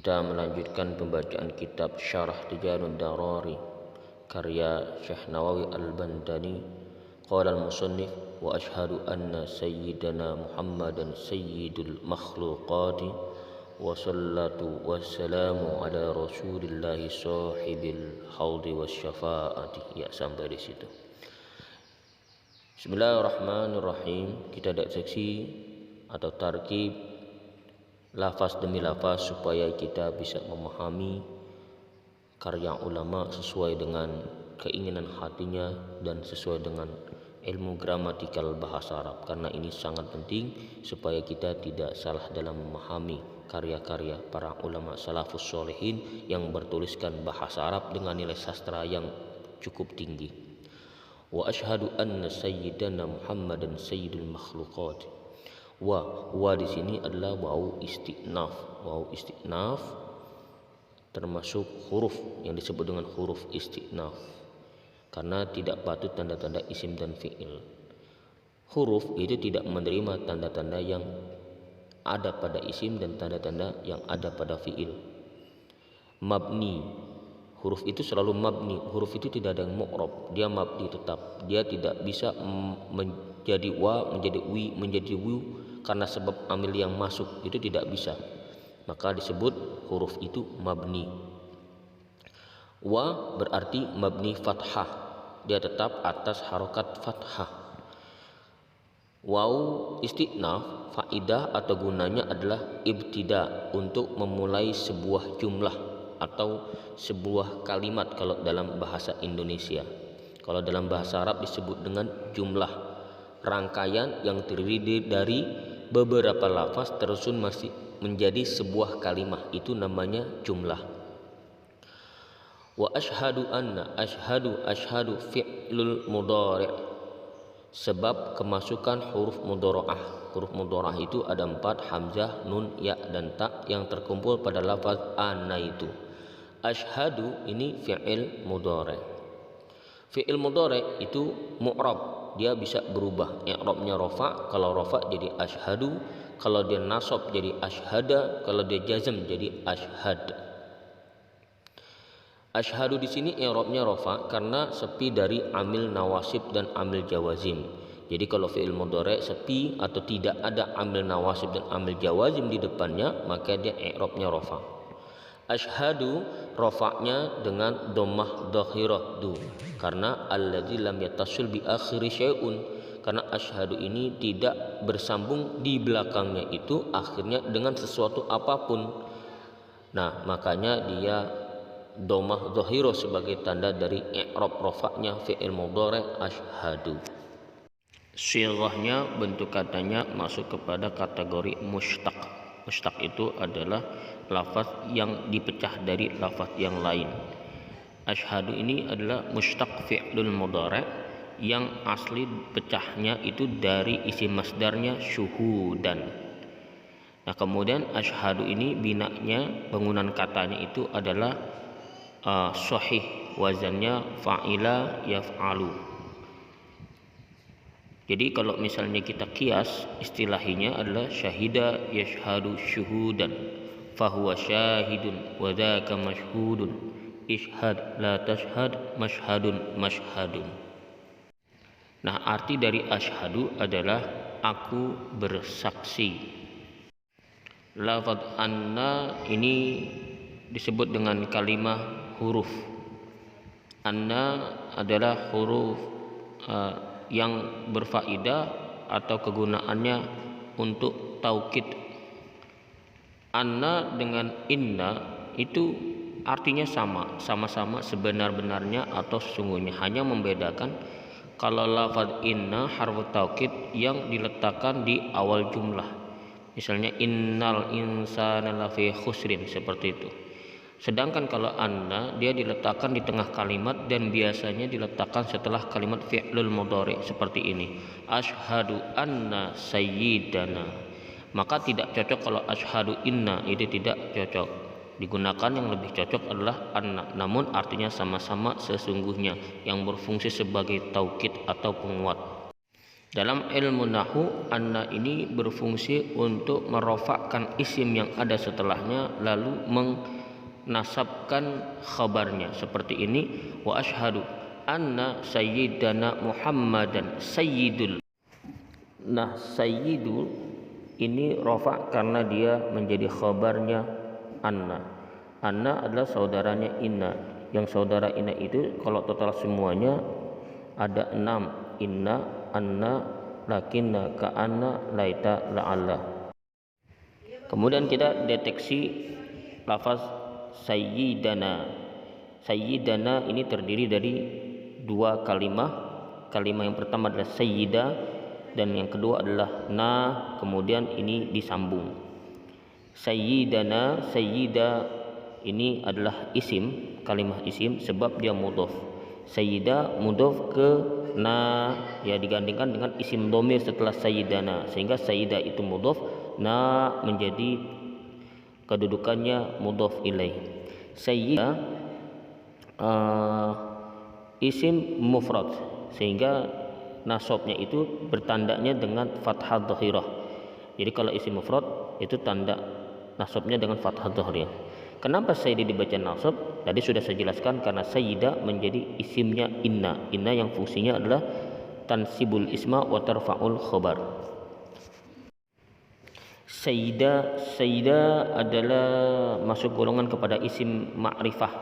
Kita melanjutkan pembacaan kitab Syarah Tijanud Darari karya Syekh Nawawi Al-Bandani. Qala al-musannif wa ashhadu anna sayyidana Muhammadan sayyidul makhluqati wa sallatu wassalamu ala rasulillahi sahibil haudi wasyafa'ati. Ya, sampai di situ. Bismillahirrahmanirrahim. Kita ada seksi atau tarkib lafaz demi lafaz supaya kita bisa memahami karya ulama sesuai dengan keinginan hatinya dan sesuai dengan ilmu gramatikal bahasa Arab, karena ini sangat penting supaya kita tidak salah dalam memahami karya-karya para ulama salafus sholihin yang bertuliskan bahasa Arab dengan nilai sastra yang cukup tinggi. Wa ashhadu anna sayyidana Muhammadan sayyidul makhluqat. Wa di sini adalah wau istinaf. Wau istinaf termasuk huruf yang disebut dengan huruf istinaf, karena tidak patut tanda-tanda isim dan fi'il. Huruf itu tidak menerima tanda-tanda yang ada pada isim dan tanda-tanda yang ada pada fi'il. Mabni, huruf itu selalu mabni. Huruf itu tidak ada yang mu'rab, dia mabni tetap. Dia tidak bisa menjadi wa, menjadi wi, menjadi wu karena sebab amil yang masuk, itu tidak bisa. Maka disebut huruf itu mabni. Wa berarti mabni fathah, dia tetap atas harokat fathah. Waw istinaf faidah atau gunanya adalah ibtida, untuk memulai sebuah jumlah atau sebuah kalimat kalau dalam bahasa Indonesia. Kalau dalam bahasa Arab disebut dengan jumlah, rangkaian yang terdiri dari beberapa lafaz tersusun masih menjadi sebuah kalimat, itu namanya jumlah. Wa ashhadu anna, ashhadu fi'lul mudhari', sebab kemasukan huruf mudhara'ah. Huruf mudhara'ah itu ada 4, hamzah, nun, ya dan ta yang terkumpul pada lafaz anna itu. Ashhadu ini fi'il mudhari'. Fi'il mudhari' itu mu'rab, dia bisa berubah. I'rabnya rafa, kalau rafa jadi ashhadu, kalau dia nasab jadi ashhada, kalau dia jazm jadi ashhad. Ashhadu di sini i'rabnya rafa karena sepi dari amil nawasib dan amil jawazim. Jadi kalau fi'il mudhari' sepi atau tidak ada amil nawasib dan amil jawazim di depannya, maka dia i'rabnya rafa. Ashhadu rafa'nya dengan dhammah dhahirah du, karena alladzi lam yattasil bi akhiri syai'un, karena ashhadu ini tidak bersambung di belakangnya itu akhirnya dengan sesuatu apapun. Nah, makanya dia dhammah dhahirah sebagai tanda dari i'rab rafa'nya fi'il mudhari' ashhadu. Sirahnya, bentuk katanya masuk kepada kategori mushtaq. Mushtaq itu adalah lafaz yang dipecah dari lafaz yang lain. Ashhadu ini adalah mushtaq fi'lul mudhari' yang asli pecahnya itu dari isim masdarnya syuhudan. Nah, kemudian ashhadu ini binanya, bangunan katanya itu adalah sahih, wazannya fa'ila yaf'alu. Jadi kalau misalnya kita kias, istilahinya adalah syahida yashhadu syuhudan, fahuwa syahidun wa dzaka mashhudun, ishhad la tashhad mashhadun mashhadun. Nah, arti dari ashhadu adalah aku bersaksi. Lafaz anna ini disebut dengan kalimah huruf. Anna adalah huruf yang berfaedah atau kegunaannya untuk taukid. Anna dengan inna itu artinya sama-sama sebenar-benarnya atau sesungguhnya, hanya membedakan kalau lafaz inna harfu taukid yang diletakkan di awal jumlah. Misalnya innal insana lafi khusrin, seperti itu. Sedangkan kalau anna dia diletakkan di tengah kalimat dan biasanya diletakkan setelah kalimat fi'lul mudhari' seperti ini. Ashhadu anna sayyidana. Maka tidak cocok kalau ashhadu inna, itu tidak cocok. Digunakan yang lebih cocok adalah anna, namun artinya sama-sama sesungguhnya, yang berfungsi sebagai taukid atau penguat. Dalam ilmu nahu, anna ini berfungsi untuk merofakkan isim yang ada setelahnya lalu menasabkan khabarnya. Seperti ini, wa ashhadu anna sayyidana Muhammadan sayyidul. Nah, sayyidu ini rofa karena dia menjadi khabarnya anna. Anna adalah saudaranya inna. Yang saudara inna itu kalau total semuanya ada 6. Inna, anna, lakinna, ka'anna, laita, la'alla. Kemudian kita deteksi lafaz sayyidana. Sayyidana ini terdiri dari 2 kalimat. Kalimat yang pertama adalah sayyida dan yang kedua adalah na, kemudian ini disambung. Sayyidana, sayyida ini adalah isim, kalimat isim sebab dia mudhaf. Sayyida mudhaf ke na, ya digandingkan dengan isim dhamir setelah sayyidana, sehingga sayyida itu mudhaf, na menjadi kedudukannya mudhaf ilaih. Sayyida isim mufrad, sehingga nasabnya itu bertandanya dengan fathah dhahirah. Jadi kalau isim mufrad itu tanda nasabnya dengan fathah dhahirah. Kenapa sayyida dibaca nasab? Tadi sudah saya jelaskan, karena sayyida menjadi isimnya inna. Inna yang fungsinya adalah tansibul isma wa tarfa'ul khabar. Sayyida adalah masuk golongan kepada isim ma'rifah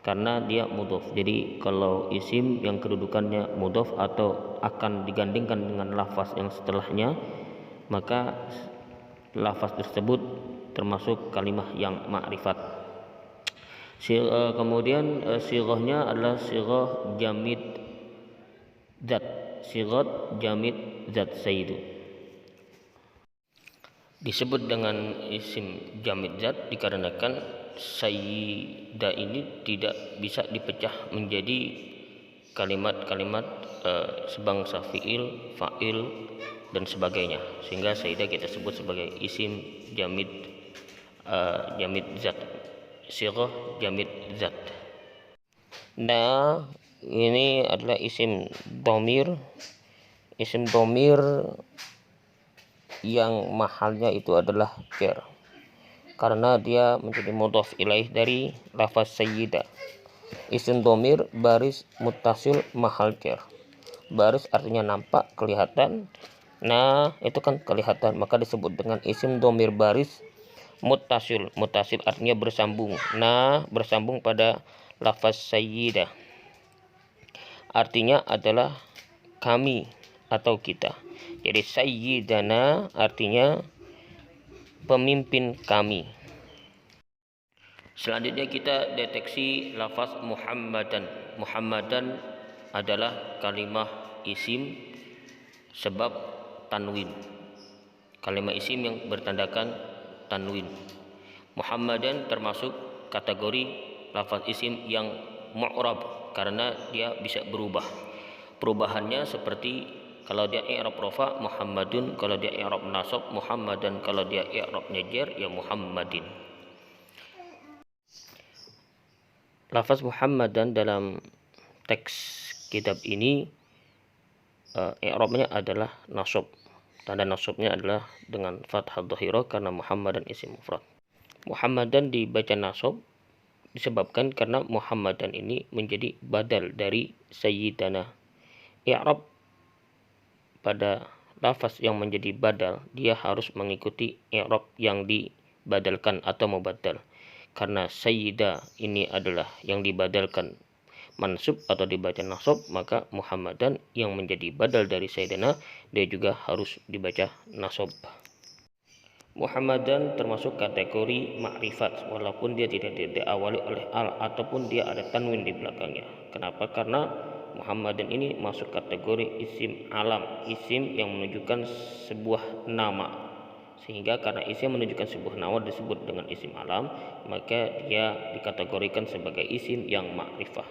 karena dia mudhaf. Jadi kalau isim yang kedudukannya mudhaf atau akan digandingkan dengan lafaz yang setelahnya, maka lafaz tersebut termasuk kalimah yang ma'rifat. Kemudian sirahnya adalah sirah jamid zat. Sirah jamid zat sayyidu. Disebut dengan isim jamid zat dikarenakan sayyida ini tidak bisa dipecah menjadi kalimat-kalimat sebangsa fiil, fa'il dan sebagainya, sehingga sayyida kita sebut sebagai isim jamid zat, sirah jamid zat. Nah, ini adalah isim dhamir. Isim dhamir yang mahalnya itu adalah jar, karena dia menjadi mudhaf ilaih dari lafaz sayyida. Isim dhamir baris muttasil mahal jar. Baris artinya nampak, kelihatan. Nah, itu kan kelihatan, maka disebut dengan isim dhamir baris muttasil. Muttasil artinya bersambung. Nah, bersambung pada lafaz sayyida. Artinya adalah kami atau kita. Jadi sayyidana artinya pemimpin kami. Selanjutnya kita deteksi lafaz Muhammadan. Muhammadan adalah kalimah isim sebab tanwin. Kalimah isim yang bertandakan tanwin. Muhammadan termasuk kategori lafaz isim yang mu'rab karena dia bisa berubah. Perubahannya seperti kalau dia i'rab rafa Muhammadun, kalau dia i'rab nasab Muhammadan, kalau dia i'rab jar ya Muhammadin. Lafaz Muhammadan dalam teks kitab ini i'rabnya adalah nasab. Tanda nasabnya adalah dengan fathah dhahirah karena Muhammadan isim mufrad. Muhammadan dibaca nasab disebabkan karena Muhammadan ini menjadi badal dari sayyidana. I'rab pada lafaz yang menjadi badal, dia harus mengikuti i'rab yang dibadalkan atau mubadal. Karena sayyida ini adalah yang dibadalkan mansub atau dibaca nasab, maka Muhammadan yang menjadi badal dari sayyidana dia juga harus dibaca nasab. Muhammadan termasuk kategori makrifat walaupun dia tidak diawali oleh al ataupun dia ada tanwin di belakangnya. Kenapa? Karena Muhammadan ini masuk kategori isim alam, isim yang menunjukkan sebuah nama. Sehingga karena isim menunjukkan sebuah nama disebut dengan isim alam, maka dia dikategorikan sebagai isim yang makrifah.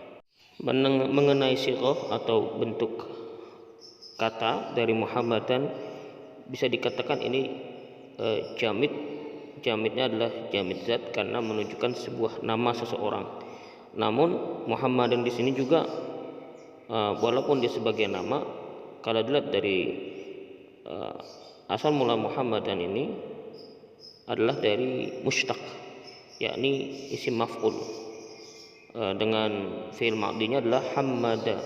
Mengenai sirah atau bentuk kata dari Muhammadan, bisa dikatakan ini jamidnya adalah jamid zat karena menunjukkan sebuah nama seseorang. Namun Muhammadan di sini juga walaupun dia sebagai nama, kalau dilihat dari asal mula Muhammadan ini adalah dari mushtaq, yakni isim maf'ul, dengan fi'il madhinya adalah hammada,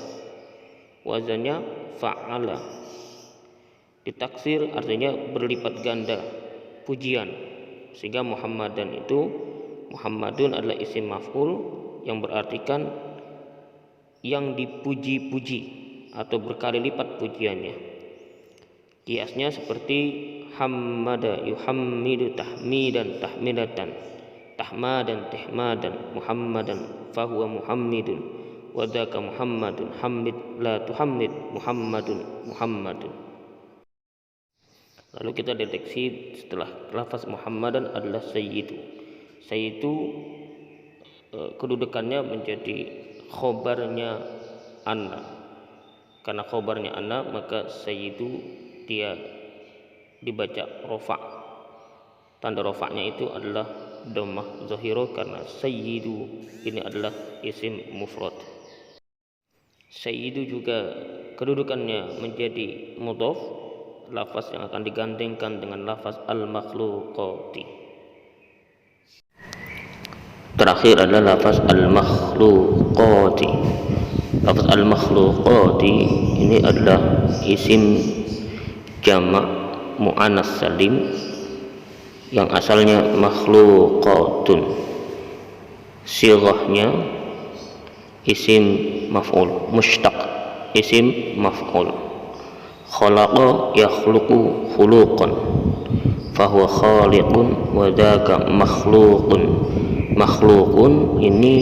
wazannya fa'ala, ditaksir artinya berlipat ganda pujian, sehingga Muhammadan itu, Muhammadun adalah isim maf'ul yang berartikan yang dipuji-puji atau berkali lipat pujiannya. Kiasnya seperti hammada yuhammidu tahmidan tahmidatan, tahmadan tahmadan, muhammadan fahuwa muhammidun, wadaka muhammadun hammid la tuhammid muhammadun muhammadun. Lalu kita deteksi setelah lafaz Muhammadan adalah sayyidu. Sayyidu kedudukannya menjadi khobarnya anna. Karena khobarnya anna, maka sayyidu dia dibaca rofa. Tanda rofa'nya itu adalah dhammah zahirah, karena sayyidu ini adalah isim mufrad. Sayyidu juga kedudukannya menjadi mudhaf, lafaz yang akan digandengkan dengan lafaz al-makhluqati. Terakhir adalah lafaz al-makhluqati. Lafaz al-makhluqati ini adalah isim jamak muannas salim yang asalnya makhluqatun, sighahnya isim maf'ul, mushtaq isim maf'ul. Khalaqa yakhluqu khuluqan fahuwa khaliqun wa dzaka makhluqun. Makhluqun ini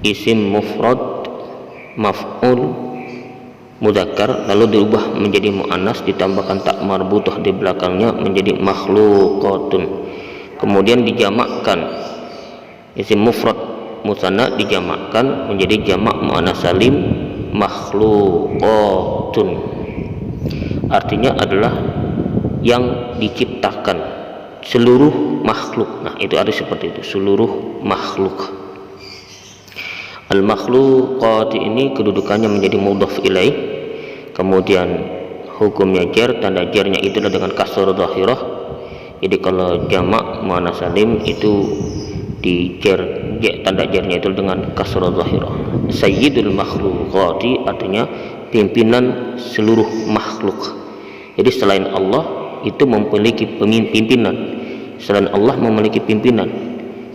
isim mufrad maf'ul mudzakkar, lalu diubah menjadi muannas, ditambahkan tak marbutah di belakangnya menjadi makhluqatun. Kemudian dijamakkan, isim mufrad musanna dijamakkan menjadi jamak muannas salim makhluqatun, artinya adalah yang diciptakan, seluruh makhluk. Nah, itu arti seperti itu, seluruh makhluk. Al-makhluqat ini kedudukannya menjadi mudhaf ilaih, kemudian hukumnya jar, tanda jarnya itu adalah dengan kasrah zahirah. Jadi kalau jamak muannas salim itu di jar, tanda jarnya itu dengan kasrah zahirah. Sayyidul makhluqati artinya pimpinan seluruh makhluk. Jadi selain Allah itu memiliki pimpinan, selain Allah memiliki pimpinan.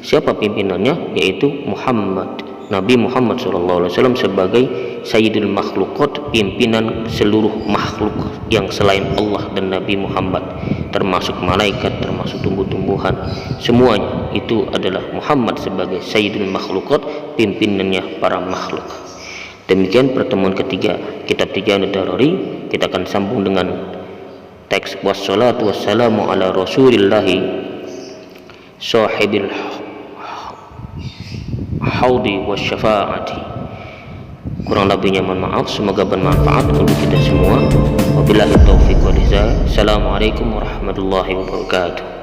Siapa pimpinannya? Yaitu Muhammad, Nabi Muhammad SAW sebagai Sayyidul Makhluqat, pimpinan seluruh makhluk yang selain Allah dan Nabi Muhammad, termasuk malaikat, termasuk tumbuh-tumbuhan, semuanya itu adalah Muhammad sebagai Sayyidul Makhluqat, pimpinannya para makhluk. Demikian pertemuan ketiga kitab Tijanut Darari. Kita akan sambung dengan teks wassalatu wassalamu ala rasulillahi sahibil haudi wasyafaati. Kurang lebihnya mohon maaf, semoga bermanfaat untuk kita semua. Wabillahi taufiq wal hidayah. Assalamualaikum warahmatullahi wabarakatuh.